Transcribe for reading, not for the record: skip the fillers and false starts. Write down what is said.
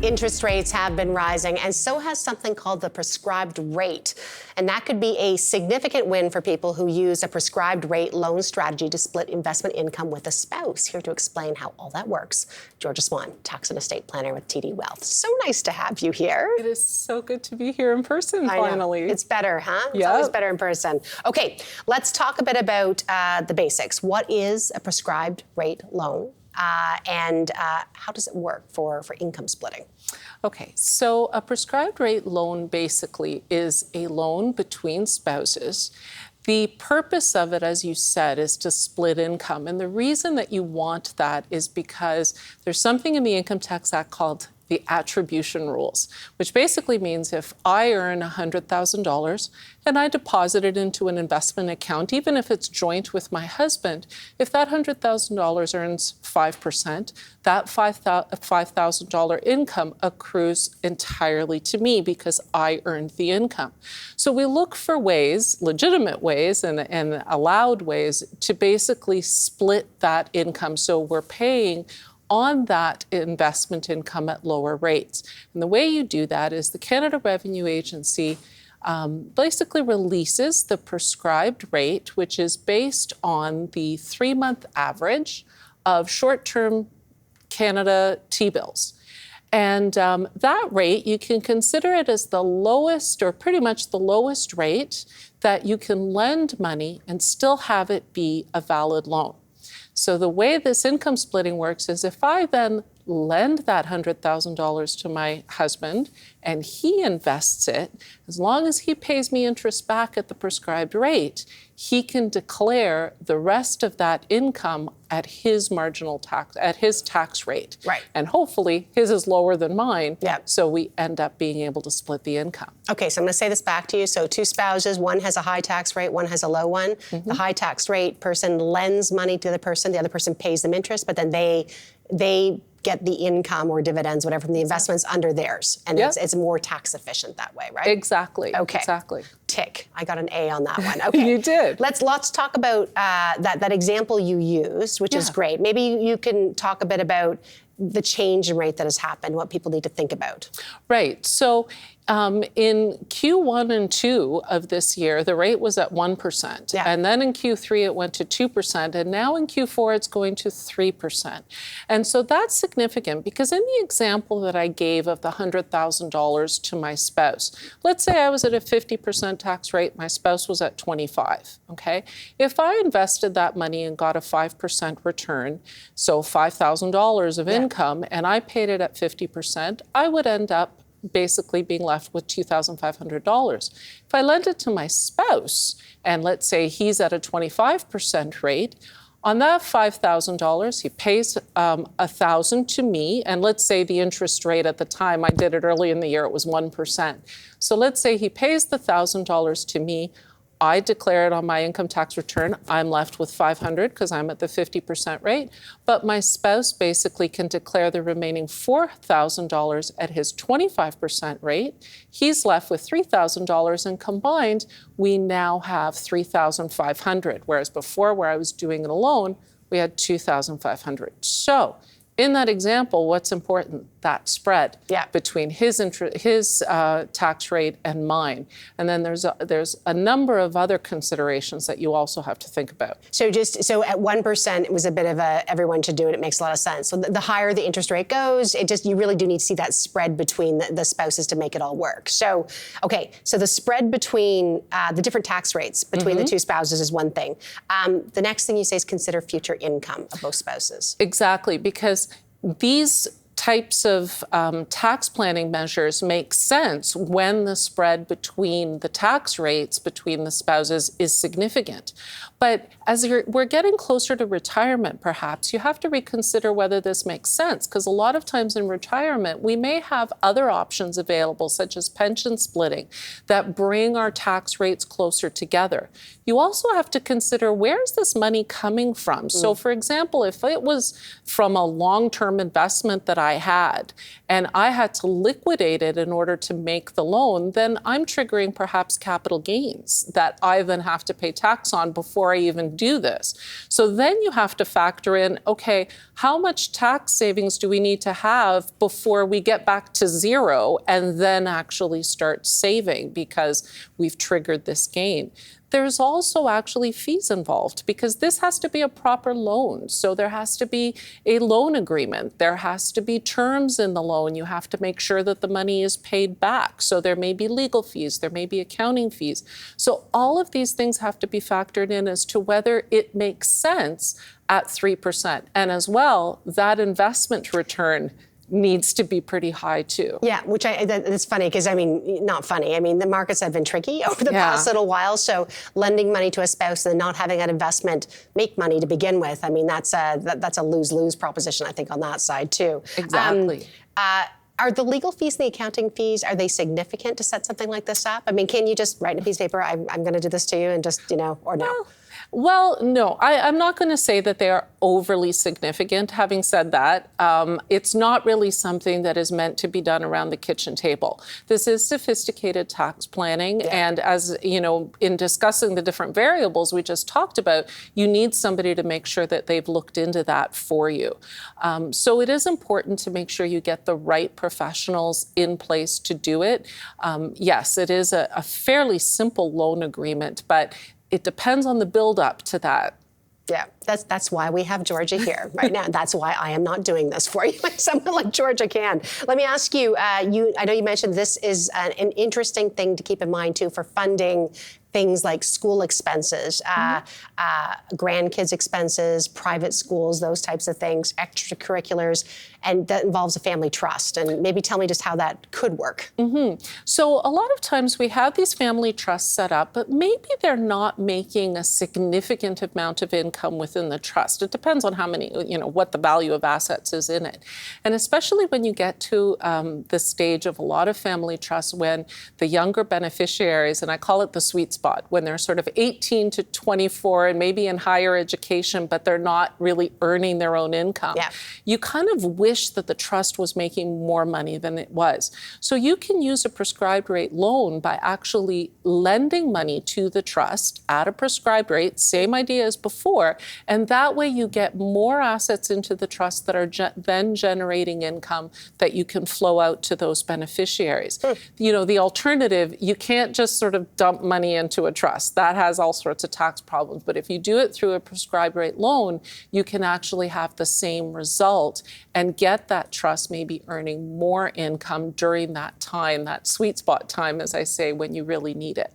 Interest rates have been rising, and so has something called the prescribed rate. And that could be a significant win for people who use a prescribed rate loan strategy to split investment income with a spouse. Here to explain how all that works, Georgia Swan, tax and estate planner with TD Wealth. So nice to have you here. It is so good to be here in person, finally. It's better, huh? It's yep. always better in person. Okay, let's talk a bit about the basics. What is a prescribed rate loan? And how does it work for income splitting? Okay, so a prescribed rate loan basically is a loan between spouses. The purpose of it, as you said, is to split income. And the reason that you want that is because there's something in the Income Tax Act called the attribution rules, which basically means if I earn $100,000 and I deposit it into an investment account, even if it's joint with my husband, if that $100,000 earns 5%, that $5,000 income accrues entirely to me because I earned the income. So we look for ways, legitimate ways and allowed ways, to basically split that income. So we're paying on that investment income at lower rates. And the way you do that is the Canada Revenue Agency basically releases the prescribed rate, which is based on the 3-month average of short-term Canada T-bills. And that rate, you can consider it as the lowest, or pretty much the lowest rate that you can lend money and still have it be a valid loan. So the way this income splitting works is if I then lend that $100,000 to my husband and he invests it, as long as he pays me interest back at the prescribed rate, he can declare the rest of that income at his marginal tax, at his tax rate. Right. And hopefully his is lower than mine. Yep. So we end up being able to split the income. Okay, so I'm going to say this back to you. So 2 spouses, one has a high tax rate, one has a low one. Mm-hmm. The high tax rate person lends money to the other person pays them interest, but then they get the income or dividends, whatever, from the investments under theirs. And yep. it's more tax efficient that way, right? Exactly. Okay. Exactly. Tick. I got an A on that one. Okay. You did. Let's talk about that example you used, which is great. Maybe you can talk a bit about the change in rate that has happened, what people need to think about. Right. So in Q1 and 2 of this year, the rate was at 1%. Yeah. And then in Q3, it went to 2%. And now in Q4, it's going to 3%. And so that's significant because in the example that I gave of the $100,000 to my spouse, let's say I was at a 50% tax rate, my spouse was at 25, okay? If I invested that money and got a 5% return, so $5,000 of income, and I paid it at 50%, I would end up basically being left with $2,500. If I lend it to my spouse, and let's say he's at a 25% rate, on that $5,000, he pays $1,000 to me, and let's say the interest rate at the time, I did it early in the year, it was 1%. So let's say he pays the $1,000 to me, I declare it on my income tax return, I'm left with $500 because I'm at the 50% rate, but my spouse basically can declare the remaining $4,000 at his 25% rate. He's left with $3,000, and combined, we now have $3,500, whereas before, where I was doing it alone, we had $2,500. So in that example, what's important? That spread between his tax rate and mine. And then there's a number of other considerations that you also have to think about. So at 1%, it was a bit of everyone should do it. It makes a lot of sense. So the higher the interest rate goes, you really do need to see that spread between the spouses to make it all work. So, okay, so the spread between the different tax rates between the 2 spouses is one thing. The next thing you say is consider future income of both spouses. Exactly, because these types of tax planning measures make sense when the spread between the tax rates between the spouses is significant. But as we're getting closer to retirement, perhaps, you have to reconsider whether this makes sense, because a lot of times in retirement, we may have other options available, such as pension splitting, that bring our tax rates closer together. You also have to consider, where is this money coming from? So, for example, if it was from a long-term investment that I had, and I had to liquidate it in order to make the loan, then I'm triggering perhaps capital gains that I then have to pay tax on before I even do this. So then you have to factor in, okay, how much tax savings do we need to have before we get back to zero and then actually start saving because we've triggered this gain? There's also actually fees involved because this has to be a proper loan. So there has to be a loan agreement. There has to be terms in the loan. You have to make sure that the money is paid back. So there may be legal fees, there may be accounting fees. So all of these things have to be factored in as to whether it makes sense at 3%. And as well, that investment return needs to be pretty high too. Yeah, which it's funny because, I mean, not funny. I mean, the markets have been tricky over the past little while. So lending money to a spouse and not having that investment make money to begin with, I mean, that's a lose-lose proposition, I think, on that side too. Exactly. Are the legal fees and the accounting fees, are they significant to set something like this up? I mean, can you just write in a piece of paper, I'm going to do this to you and just, or no? Well, no, I'm not going to say that they are overly significant. Having said that, it's not really something that is meant to be done around the kitchen table. This is sophisticated tax planning. Yeah. And as you know, in discussing the different variables we just talked about, you need somebody to make sure that they've looked into that for you. So it is important to make sure you get the right professionals in place to do it. Yes, it is a fairly simple loan agreement, but it depends on the build up to that. Yeah, that's why we have Georgia here right now. That's why I am not doing this for you. Someone like Georgia can. Let me ask you, I know you mentioned this is an interesting thing to keep in mind too for funding things like school expenses, grandkids expenses, private schools, those types of things, extracurriculars, and that involves a family trust. And maybe tell me just how that could work. So a lot of times we have these family trusts set up, but maybe they're not making a significant amount of income within the trust. It depends on how many, what the value of assets is in it. And especially when you get to the stage of a lot of family trusts when the younger beneficiaries, and I call it the sweet spot, when they're sort of 18 to 24 and maybe in higher education, but they're not really earning their own income. Yeah. You kind of wish that the trust was making more money than it was. So you can use a prescribed rate loan by actually lending money to the trust at a prescribed rate, same idea as before, and that way you get more assets into the trust that are then generating income that you can flow out to those beneficiaries. The alternative, you can't just sort of dump money into a trust. That has all sorts of tax problems. But if you do it through a prescribed rate loan, you can actually have the same result and get that trust maybe earning more income during that time, that sweet spot time, as I say, when you really need it.